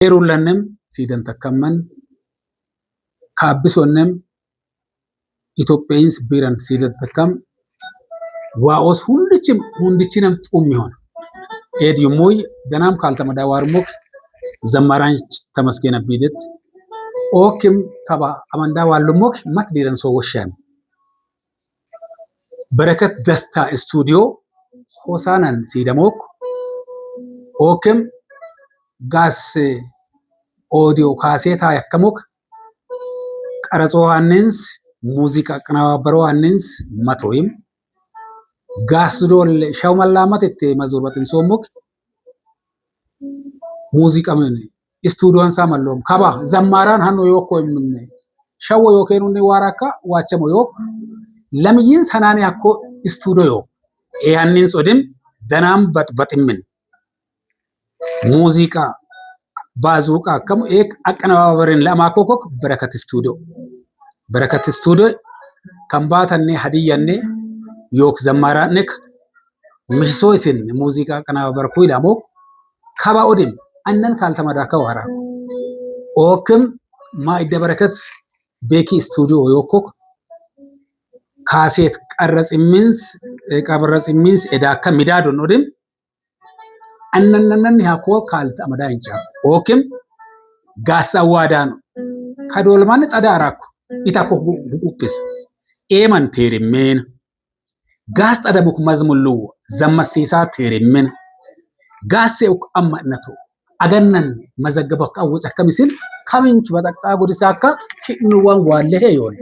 Eerullannam sidan takkamman kaabbisonnam Itoophiyaans biran sidan takkam waa'os hundichinam xummihon eediyumuy danam kaltamada warmuk zammaranch tamasgena bidet okim kaba amanda wallumuk makdiran so woshan barakat dasta studio hosanan sidamok okim gas audio cassette yakkamuk qaraጾ ዋንንስ ሙዚቃ ቀናባበሮ ዋንንስ መቶይም ጋስዶል ሻው መላማት እቴ መዞርበትን ሶሙክ ሙዚቃ ምን ስቱዲዮን ሳመሎም ካባ ዘማራን ሃኖ ዮኮ ይምነ ሻው ዮኬኑኒ ዋራካ ዋቸሞ ዮክ ለምይን ሰናኔ ያኮ ስቱዲዮ ያንን ጾድም ደናም በጥምን ሙዚቃ ባዙቃ ከም ኤክ አቀናባበርን ለማኮኮክ በረከት ስቱዲዮ ከምባታኔ ሀዲያኔ ዮክ ዘማራነክ ምሽሶይስን ሙዚቃ አቀናባበርኩ ይላሞ ካባኦድን አነን ካልተመዳከ ዋራ ኦክም ማይደ በረከት ቤኪ ስቱዲዮ ዮኮክ ካሴት ቀረጽ ሚንስ ኤዳከ ሚዳዶን ኦድም አነነነን ያኮ ካልተመዳ እንጫ ኦክም ጋሳ ዋዳን ከዶልማን ጠዳራኩ ኢታኮ ሁቁፕስ ኤማን ቴሪሜን ጋስ ጠደሙክ መዝሙሉ ዘመሲሳ ቴሪሜን ጋሴውክ አማነቱ አገነን መዘገበክ አውጭ ከሚስል ካሚንች በጠቃ ጉዲሳካ ኪንዋን ዋለሄ ይሆን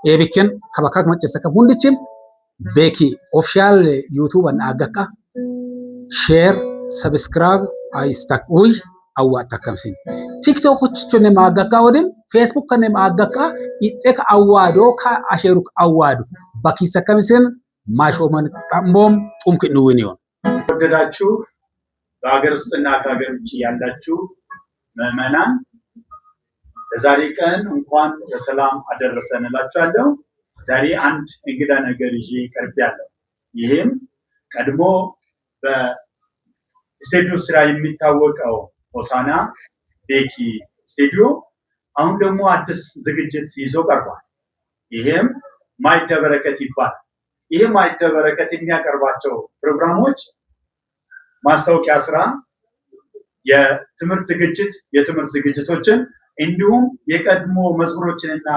ኤቢከን ከበካክ መጨሰከ ሁንድችም ቤኪ ኦፊሻል ዩቲዩብ እና አገካ ሼር ሰብስክራይብ አይስታኩይ አዋጣ ከምሲን ቲክቶክ ቹነ ማጋካ ወደም ፌስቡክ ከነ ማጋካ ኢጤክ አዋዶ ከአሸሩክ አዋዱ ባኪሰ ከምሲን ማሾመን ታምቦም ጡምክ ንውን ይሆን ወደዳችሁ በአገር ውስጥና ከሀገር ውጭ ያላችሁ ምዕመናን ለዛሬ ቀን እንኳን በሰላም አደረሰን እላችኋለሁ። ዛሬ አንድ እንግዳ ነገር ይዤ ቀርቤያለሁ። ይሄም ቀድሞ በስቱዲዮ ስራ የሚታወቀው ሆሳና ቤኪ ስቱዲዮ አሁን ደግሞ አዲስ ዝግጅት ይዞ ቀርቧል። ይሄም ማዕደ በረከት ይባላል። ይሄ ማዕደ በረከት የሚያቀርባቸው ፕሮግራሞች ማስታወቂያ ስራ፣ የትምህርት ዝግጅቶችን እንዲሁም የቀድሞ መዝሙሮችንና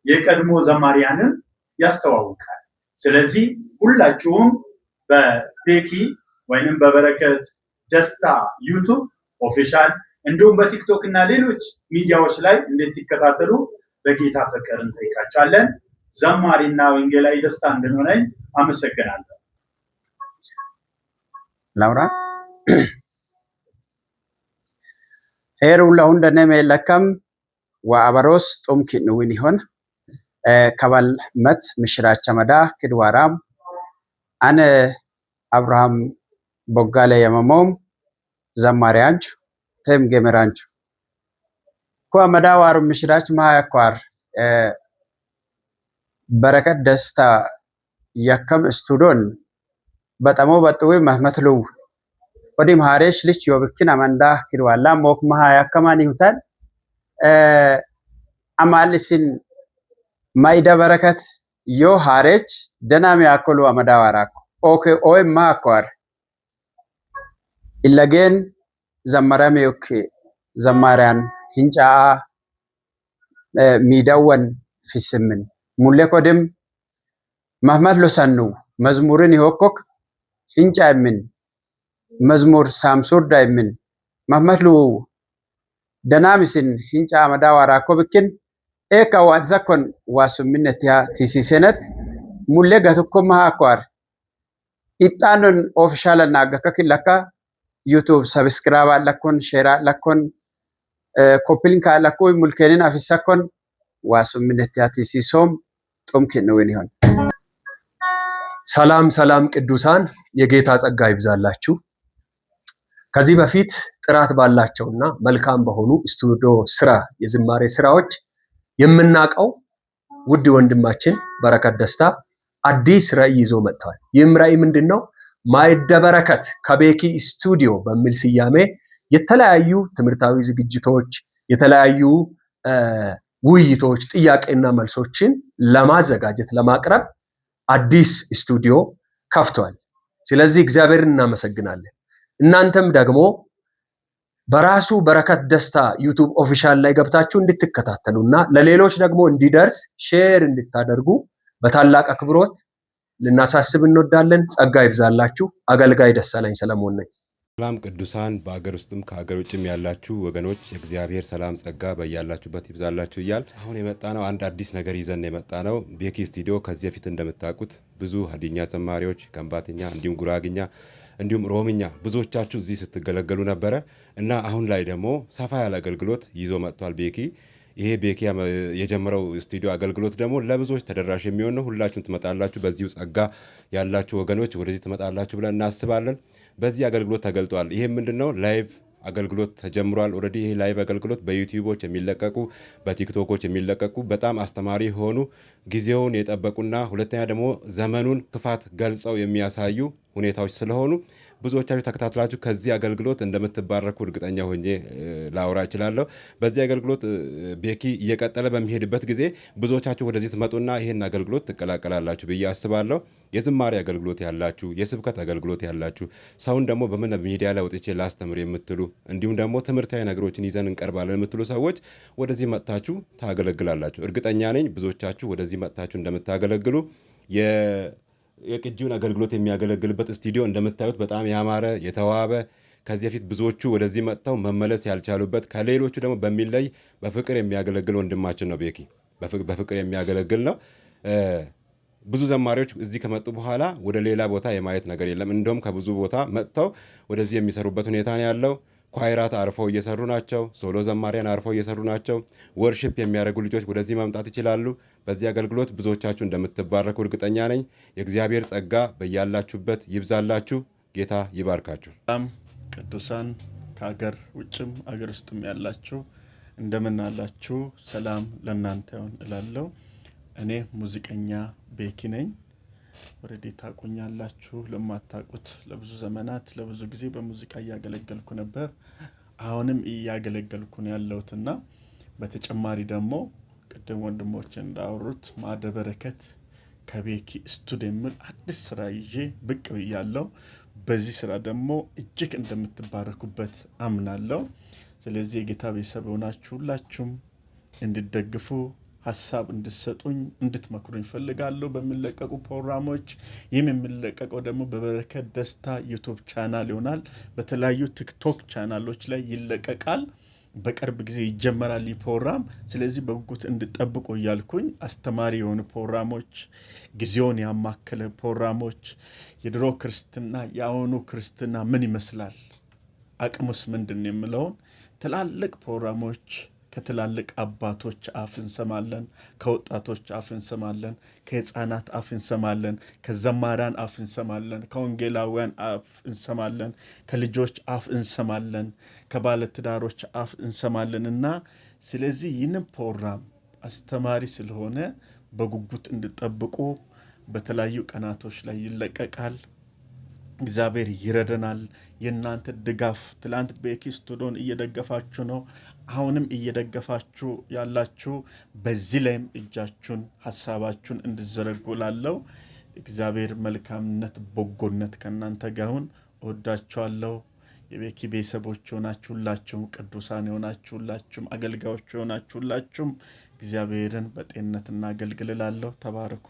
የቀድሞ ዘማሪያንን ያስተዋውቃል። ስለዚህ ሁላችሁም በቤኪ ወይንም በበረከት ደስታ ዩቲዩብ ኦፊሻል እንዲሁም በቲክቶክ እና ሌሎች ሚዲያዎች ላይ እንድትከታተሉ በጌታ ፍቅር እንጠይቃችኋለን። ዘማሪና ወንጌላዊ ደስታ እንደሆነኝ አመሰግናለሁ። ላውራ ሄሩ ለሁንደነ መለከም ወአበሮስ ጡምኪ ንውን ይሆን ከባል መት ምሽራቻ መዳ ክድዋራም አነ አብርሃም ቦጋለ የመሞም ዘማሪያንቹ ተም ገመራንቹ ኮ መዳዋሩ ምሽራች ማያኳር በረከት ደስታ ያከም ስቱዲዮን በጣም በጥዌ መህመትሉ ወዲም ሃሬሽ ልጅ ዮብኪን አማንዳ ክድዋላ ሞክ ማያ ከማን ይሁታል አማልሲን ማይደ በረከት ዮ ሃሬች ደናሚ ያኮሉ አመዳዋራኩ ኦኬ ኦይ ማኳር ኢለገን ዘመራም ዮክ ዘማሪያን ሂንጫ ሚዳወን ፊስምን ሙለኮድም መህመት ሎሰኑ መዝሙርን ይወኮክ ሂንጫ ምን መዝሙር ሳምሱር ዳይምን መህመት ሉ ደናሚስን ሂንጫ አመዳዋራ ኮብኪን ኤካ ዋትዘኮን ዋሱምነት ያ ቲሲሰነት ሙለ ገትኮ ማኳር ኢጣኑን ኦፊሻል እና ገከክለካ ዩቲዩብ ሰብስክራይብ አለኮን ሼር አለኮን ኮፒሊንክ አለኮይ ሙልከንን አፍሰኮን ዋሱምነት ያ ቲሲሶም ጡምኪን ነው ይሆን። ሰላም ቅዱሳን የጌታ ጸጋ ይብዛላችሁ። ከዚህ በፊት ጥራት ባላቸውና መልካም በሆኑ ስቱዲዮ ስራ የዝማሬ ስራዎች የምናቀው ውድ ወንድማችን በረከት ደስታ አዲስ ራዕይ ይዞ መጥቷል። ይህም ራዕይ ምንድነው? ማዕደ በረከት ከቤኪ ስቱዲዮ በሚል ስያሜ የተለያዩ ትምህርታዊ ዝግጅቶች፣ የተለያዩ ውይይቶች፣ ጥያቄና መልሶችን ለማዘጋጀት ለማቅረብ አዲስ ስቱዲዮ ከፍቷል። ስለዚህ እግዚአብሔርን እናመሰግናለን። እናንተም ደግሞ በራሱ በረከት ደስታ ዩቲዩብ ኦፊሻል ላይ ገብታችሁ እንድትከታተሉና ለሌሎች ደግሞ እንዲደርስ ሼር እንድታደርጉ በታላቅ አክብሮት ልናሳስብ እንወዳለን። ጸጋ ይብዛላችሁ። አገልጋይ ደሳለኝ ሰለሞን ነኝ። ሰላም ቅዱሳን፣ በአገር ውስጥም ከአገር ውጭም ያላችሁ ወገኖች የእግዚአብሔር ሰላም ጸጋ በያላችሁበት ይብዛላችሁ እያል አሁን የመጣ ነው አንድ አዲስ ነገር ይዘን የመጣ ነው። ቤኪ ስቱዲዮ ከዚህ በፊት እንደምታውቁት ብዙ ሀዲኛ ዘማሪዎች፣ ከምባትኛ፣ እንዲሁም ጉራግኛ እንዲሁም ሮምኛ ብዙዎቻችሁ እዚህ ስትገለገሉ ነበረ እና አሁን ላይ ደግሞ ሰፋ ያለ አገልግሎት ይዞ መጥቷል ቤኪ። ይሄ ቤኪ የጀመረው ስቱዲዮ አገልግሎት ደግሞ ለብዙዎች ተደራሽ የሚሆን ነው። ሁላችሁም ትመጣላችሁ፣ በዚሁ ጸጋ ያላችሁ ወገኖች ወደዚህ ትመጣላችሁ ብለን እናስባለን። በዚህ አገልግሎት ተገልጧል። ይሄ ምንድነው? ላይቭ አገልግሎት ተጀምሯል። ኦልሬዲ ይሄ ላይቭ አገልግሎት በዩቲዩቦች የሚለቀቁ በቲክቶኮች የሚለቀቁ በጣም አስተማሪ የሆኑ ጊዜውን የጠበቁና ሁለተኛ ደግሞ ዘመኑን ክፋት ገልጸው የሚያሳዩ ሁኔታዎች ስለሆኑ ብዙዎቻችሁ ተከታትላችሁ ከዚህ አገልግሎት እንደምትባረኩ እርግጠኛ ሆኜ ላውራ እችላለሁ። በዚህ አገልግሎት ቤኪ እየቀጠለ በሚሄድበት ጊዜ ብዙዎቻችሁ ወደዚህ ትመጡና ይህን አገልግሎት ትቀላቀላላችሁ ብዬ አስባለሁ። የዝማሬ አገልግሎት ያላችሁ፣ የስብከት አገልግሎት ያላችሁ፣ ሰውን ደግሞ በምን ሚዲያ ላይ ወጥቼ ላስተምር የምትሉ እንዲሁም ደግሞ ትምህርታዊ ነገሮችን ይዘን እንቀርባለን የምትሉ ሰዎች ወደዚህ መጥታችሁ ታገለግላላችሁ። እርግጠኛ ነኝ ብዙዎቻችሁ ወደዚህ መጥታችሁ እንደምታገለግሉ። የቅጂውን አገልግሎት የሚያገለግልበት ስቱዲዮ እንደምታዩት በጣም ያማረ የተዋበ ከዚህ በፊት ብዙዎቹ ወደዚህ መጥተው መመለስ ያልቻሉበት ከሌሎቹ ደግሞ በሚለይ በፍቅር የሚያገለግል ወንድማችን ነው ቤኪ። በፍቅር የሚያገለግል ነው። ብዙ ዘማሪዎች እዚህ ከመጡ በኋላ ወደ ሌላ ቦታ የማየት ነገር የለም። እንደውም ከብዙ ቦታ መጥተው ወደዚህ የሚሰሩበት ሁኔታ ነው ያለው። ኳይራት አርፈው እየሰሩ ናቸው። ሶሎ ዘማሪያን አርፈው እየሰሩ ናቸው። ወርሺፕ የሚያደርጉ ልጆች ወደዚህ መምጣት ይችላሉ። በዚህ አገልግሎት ብዙዎቻችሁ እንደምትባረኩ እርግጠኛ ነኝ። የእግዚአብሔር ጸጋ በያላችሁበት ይብዛላችሁ። ጌታ ይባርካችሁ። ሰላም ቅዱሳን፣ ከአገር ውጭም አገር ውስጥም ያላችሁ እንደምን አላችሁ? ሰላም ለእናንተ ይሁን እላለሁ። እኔ ሙዚቀኛ ቤኪ ነኝ። ወረዲ ታቁኛላችሁ። ለማታቁት ለብዙ ዘመናት ለብዙ ጊዜ በሙዚቃ እያገለገልኩ ነበር። አሁንም እያገለገልኩ ነው ያለሁትና በተጨማሪ ደግሞ ቅድም ወንድሞች እንዳወሩት ማዕደ በረከት ከቤኪ ስቱዲዮ የሚል አዲስ ስራ ይዤ ብቅ ብያለሁ። በዚህ ስራ ደግሞ እጅግ እንደምትባረኩበት አምናለሁ። ስለዚህ የጌታ ቤተሰብ ሆናችሁ ሁላችሁም እንድትደግፉ ሀሳብ እንድትሰጡኝ እንድትመክሩኝ ፈልጋለሁ። በሚለቀቁ ፕሮግራሞች የሚለቀቀው ደግሞ በበረከት ደስታ ዩቲዩብ ቻናል ይሆናል። በተለያዩ ቲክቶክ ቻናሎች ላይ ይለቀቃል። በቅርብ ጊዜ ይጀመራል ይህ ፕሮግራም። ስለዚህ በጉጉት እንድጠብቁ እያልኩኝ አስተማሪ የሆኑ ፕሮግራሞች፣ ጊዜውን ያማከለ ፕሮግራሞች፣ የድሮ ክርስትና የአሁኑ ክርስትና ምን ይመስላል፣ አቅሙስ ምንድን የምለውን ትላልቅ ፕሮግራሞች ከትላልቅ አባቶች አፍ እንሰማለን፣ ከወጣቶች አፍ እንሰማለን፣ ከህፃናት አፍ እንሰማለን፣ ከዘማሪያን አፍ እንሰማለን፣ ከወንጌላውያን አፍ እንሰማለን፣ ከልጆች አፍ እንሰማለን፣ ከባለትዳሮች አፍ እንሰማለን እና ስለዚህ ይህንን ፕሮግራም አስተማሪ ስለሆነ በጉጉት እንድጠብቁ በተለያዩ ቀናቶች ላይ ይለቀቃል። እግዚአብሔር ይረደናል። የእናንተ ድጋፍ ትላንት ቤኪ ስቱዲዮን እየደገፋችሁ ነው። አሁንም እየደገፋችሁ ያላችሁ በዚህ ላይም እጃችሁን ሀሳባችሁን እንድዘረጉ ላለው እግዚአብሔር መልካምነት በጎነት ከእናንተ ጋር ይሁን። እወዳችኋለሁ። የቤኪ ቤተሰቦች ሆናችሁላችሁም ቅዱሳን ሆናችሁላችሁም አገልጋዮች ሆናችሁላችሁም እግዚአብሔርን በጤንነትና አገልግልላለሁ። ተባረኩ።